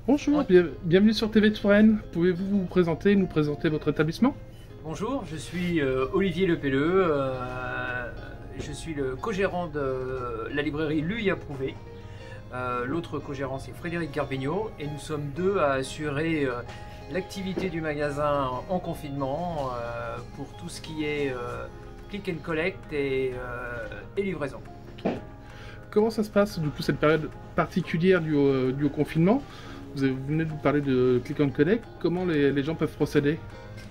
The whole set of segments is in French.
Bonjour, bienvenue sur TV Touraine. Pouvez-vous vous présenter, nous présenter votre établissement? Bonjour, je suis Olivier Lepelleux, je suis le co-gérant de la librairie L'Œil Approuvé. L'autre co-gérant c'est Frédéric Garbigno et nous sommes deux à assurer l'activité du magasin en confinement pour tout ce qui est click and collect et livraison. Comment ça se passe du coup cette période particulière due au confinement? Vous venez de nous parler de click and collect, comment les gens peuvent procéder?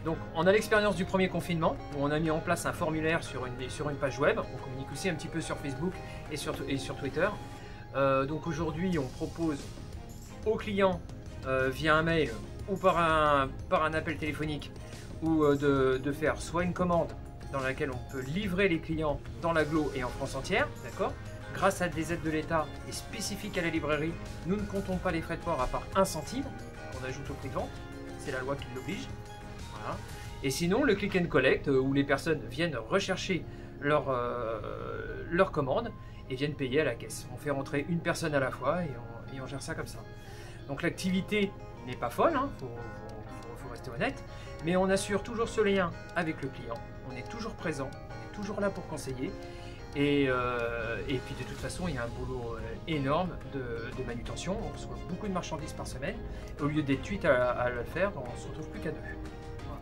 Donc on a l'expérience du premier confinement où on a mis en place un formulaire sur une page web. On communique aussi un petit peu sur Facebook et sur Twitter. Donc aujourd'hui on propose aux clients via un mail ou par un appel téléphonique ou de faire soit une commande dans laquelle on peut livrer les clients dans l'agglo et en France entière, d'accord? Grâce à des aides de l'État et spécifiques à la librairie, nous ne comptons pas les frais de port à part 1 centime qu'on ajoute au prix de vente. C'est la loi qui l'oblige. Voilà. Et sinon, le click and collect, où les personnes viennent rechercher leur commande et viennent payer à la caisse. On fait rentrer une personne à la fois et on gère ça comme ça. Donc l'activité n'est pas folle, hein, faut rester honnête, mais on assure toujours ce lien avec le client. On est toujours présent, on est toujours là pour conseiller. Et puis de toute façon, il y a un boulot énorme de manutention. On reçoit beaucoup de marchandises par semaine. Au lieu d'être 8 à le faire, on ne se retrouve plus qu'à 2. Voilà.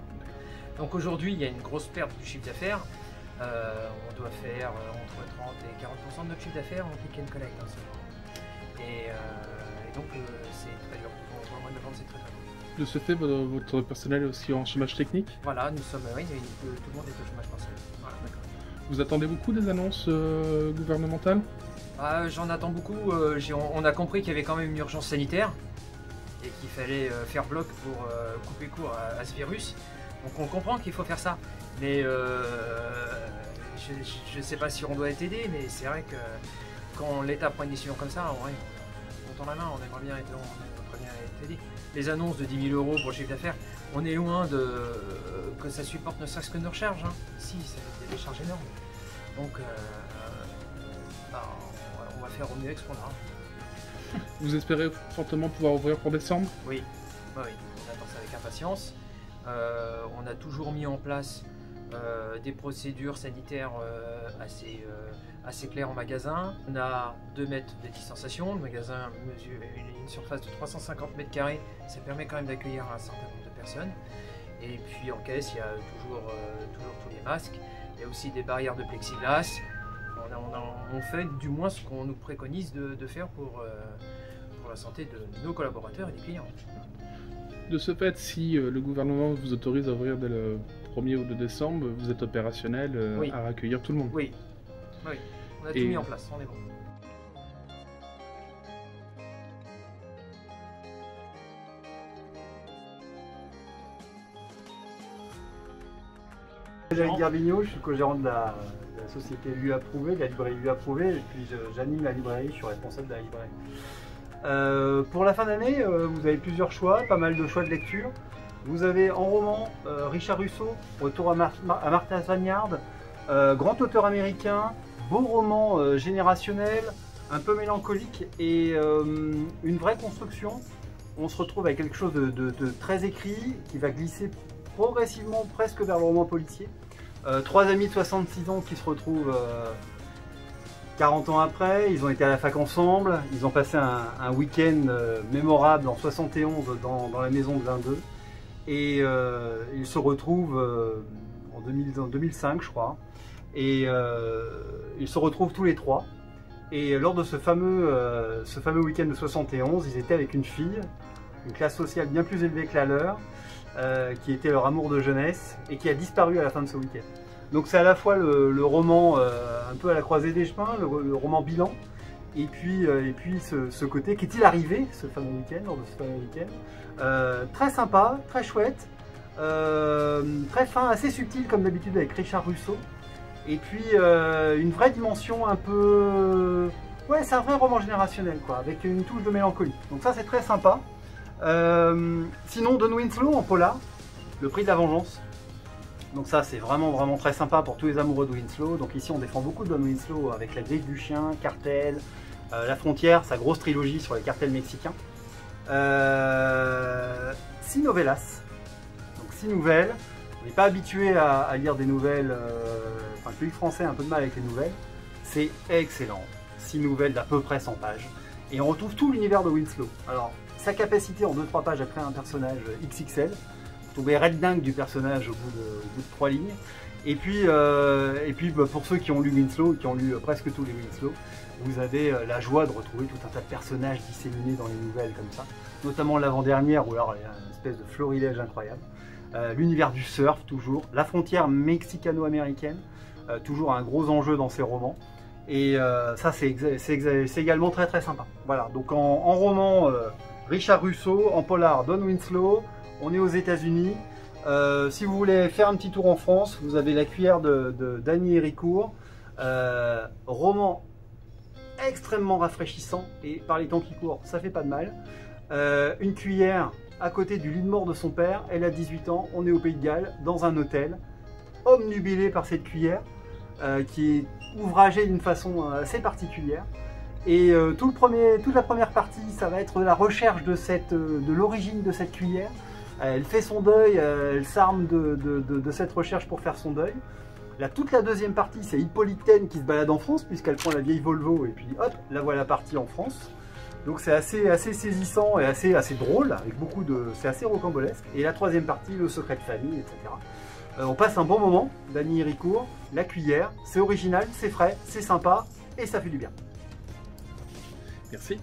Donc aujourd'hui, il y a une grosse perte du chiffre d'affaires. On doit faire entre 30 et 40% de notre chiffre d'affaires en click and collect. Hein, et donc c'est très dur. Pour le mois de novembre, c'est très dur. De ce fait, votre personnel est aussi en chômage technique? Voilà, nous sommes, oui, tout le monde est au chômage partiel. Voilà, d'accord. Vous attendez beaucoup des annonces gouvernementales? J'en attends beaucoup. On a compris qu'il y avait quand même une urgence sanitaire et qu'il fallait faire bloc pour couper court à ce virus. Donc on comprend qu'il faut faire ça. Mais je ne sais pas si on doit être aidé, mais c'est vrai que quand l'État prend une décision comme ça, on tend la main, on aimerait bien être aidé. Les annonces de 10 000 € pour le chiffre d'affaires, on est loin que ça supporte ne serait-ce que nos charges. Hein. Si, c'est des charges énormes. Donc, on va faire au mieux avec ce qu'on a. Vous espérez fortement pouvoir ouvrir pour décembre? Oui, on attend ça avec impatience. On a toujours mis en place des procédures sanitaires assez claires en magasin. On a 2 mètres de distanciation. Le magasin mesure une surface de 350 mètres carrés. Ça permet quand même d'accueillir un certain nombre de personnes. Et puis en caisse, il y a toujours tous les masques. Il y a aussi des barrières de plexiglas. On fait du moins ce qu'on nous préconise de faire pour la santé de nos collaborateurs et des clients. De ce fait, si le gouvernement vous autorise à ouvrir dès le 1er ou 2 décembre, vous êtes opérationnel Oui. à accueillir tout le monde? Oui, on a tout mis en place, on est bon. Frédéric Garbigno, je suis co-gérant de la société L'Œil Approuvé, de la librairie L'Œil Approuvé, et puis j'anime la librairie, je suis responsable de la librairie. Pour la fin d'année, vous avez plusieurs choix, pas mal de choix de lecture. Vous avez en roman Richard Russo, Retour à Martha's Vineyard, grand auteur américain, beau roman générationnel, un peu mélancolique et une vraie construction. On se retrouve avec quelque chose de très écrit qui va glisser progressivement presque vers le roman policier. 3 amis de 66 ans qui se retrouvent 40 ans après, ils ont été à la fac ensemble, ils ont passé un week-end mémorable en 71 dans la maison de l'un d'eux. Et ils se retrouvent en 2005 je crois, et ils se retrouvent tous les 3. Et lors de ce fameux week-end de 71, ils étaient avec une fille, une classe sociale bien plus élevée que la leur, qui était leur amour de jeunesse et qui a disparu à la fin de ce week-end. Donc c'est à la fois le roman un peu à la croisée des chemins, le roman bilan, et puis ce côté qu'est-il arrivé ce fameux week-end, lors de ce fameux week-end. Très sympa, très chouette, très fin, assez subtil comme d'habitude avec Richard Russo, et puis une vraie dimension un peu... Ouais, c'est un vrai roman générationnel quoi, avec une touche de mélancolie. Donc ça c'est très sympa. Sinon, Don Winslow en polar, Le Prix de la Vengeance. Donc ça c'est vraiment très sympa pour tous les amoureux de Winslow. Donc ici on défend beaucoup de Don Winslow avec La Griffe du Chien, Cartel, La Frontière, sa grosse trilogie sur les cartels mexicains. 6 novellas. Donc 6 nouvelles. On n'est pas habitué à lire des nouvelles. Enfin, le public français a un peu de mal avec les nouvelles. C'est excellent. 6 nouvelles d'à peu près 100 pages. Et on retrouve tout l'univers de Winslow. Alors, sa capacité en 2-3 pages à créer un personnage XXL. Vous trouvez red dingue du personnage au bout de 3 lignes. Et puis pour ceux qui ont lu Winslow, qui ont lu presque tous les Winslow, vous avez la joie de retrouver tout un tas de personnages disséminés dans les nouvelles comme ça. Notamment l'avant-dernière où alors il y a une espèce de florilège incroyable. L'univers du surf toujours, la frontière mexicano-américaine, toujours un gros enjeu dans ces romans. Et ça c'est également très très sympa. Voilà, donc en roman, Richard Russo, en polar, Don Winslow, on est aux États-Unis. Si vous voulez faire un petit tour en France, vous avez La Cuillère de Dany Héricourt, roman extrêmement rafraîchissant et par les temps qui courent, ça fait pas de mal. Une cuillère à côté du lit de mort de son père, elle a 18 ans, on est au Pays de Galles, dans un hôtel, obnubilé par cette cuillère, qui est ouvragée d'une façon assez particulière. Et toute la première partie, ça va être la recherche de l'origine de cette cuillère. Elle fait son deuil, elle s'arme de cette recherche pour faire son deuil. Toute la deuxième partie, c'est Hippolyte qui se balade en France, puisqu'elle prend la vieille Volvo, et puis hop, la voilà partie en France. Donc c'est assez saisissant et assez drôle, avec c'est assez rocambolesque. Et la troisième partie, le secret de famille, etc. On passe un bon moment, Dany Héricourt, La Cuillère, c'est original, c'est frais, c'est sympa, et ça fait du bien. Merci.